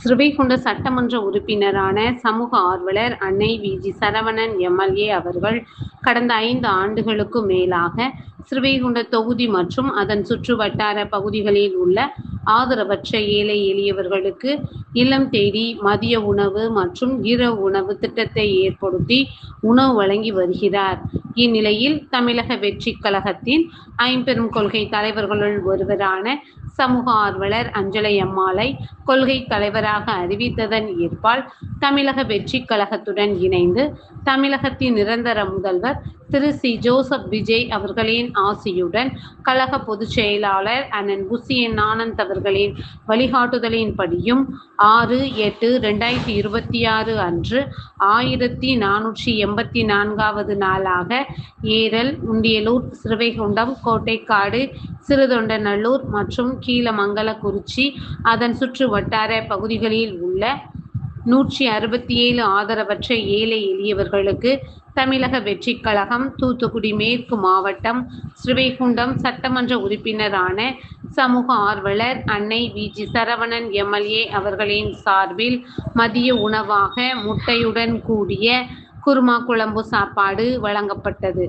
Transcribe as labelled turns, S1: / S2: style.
S1: ஸ்ரீவைகுண்ட சட்டமன்ற உறுப்பினரான சமூக ஆர்வலர் அன்னை வி.ஜி. சரவணன் எம்.எல்.ஏ. அவர்கள் கடந்த 5 ஆண்டுகளுக்கு மேலாக ஸ்ரீவைகுண்ட தொகுதி மற்றும் அதன் சுற்றுவட்டார பகுதிகளில் உள்ள ஆதரவற்ற ஏழை எளியவர்களுக்கு இல்லம் தேடி மதிய உணவு மற்றும் இரவு உணவு திட்டத்தை ஏற்படுத்தி உணவு வழங்கி வருகிறார். இந்நிலையில் தமிழக வெற்றிக் கழகத்தின் ஐம்பெரும் கொள்கை தலைவர்களுள் ஒருவரான சமூக ஆர்வலர் அஞ்சலை அம்மாளை கொள்கை தலைவராக அறிவித்ததன் ஏற்பால் தமிழக வெற்றிக் கழகத்துடன் இணைந்து தமிழகத்தின் நிரந்தர முதல்வர் திரு சி. ஜோசப் விஜய் அவர்களின் ஆசியுடன் கழக பொதுச் செயலாளர் அண்ணன் புசியன் ஆனந்த் அவர்களின் வழிகாட்டுதலின்படியும் 6/8/2026 அன்று 1484வது நாளாக ஏரல், உண்டியலூர், ஸ்ரீவைகுண்டம், கோட்டைக்காடு, சிறுதொண்டநல்லூர் மற்றும் கீழமங்கலக்குறிச்சி அதன் சுற்று வட்டார பகுதிகளில் உள்ள 167 ஆதரவற்ற ஏழை எளியவர்களுக்கு தமிழக வெற்றிக் கழகம் தூத்துக்குடி மேற்கு மாவட்டம் ஸ்ரீவைகுண்டம் சட்டமன்ற உறுப்பினரான சமூக ஆர்வலர் அன்னை வி.ஜி. சரவணன் எம்.எல்.ஏ. அவர்களின் சார்பில் மதிய உணவாக முட்டையுடன் கூடிய குருமா குழம்பு சாப்பாடு வழங்கப்பட்டது.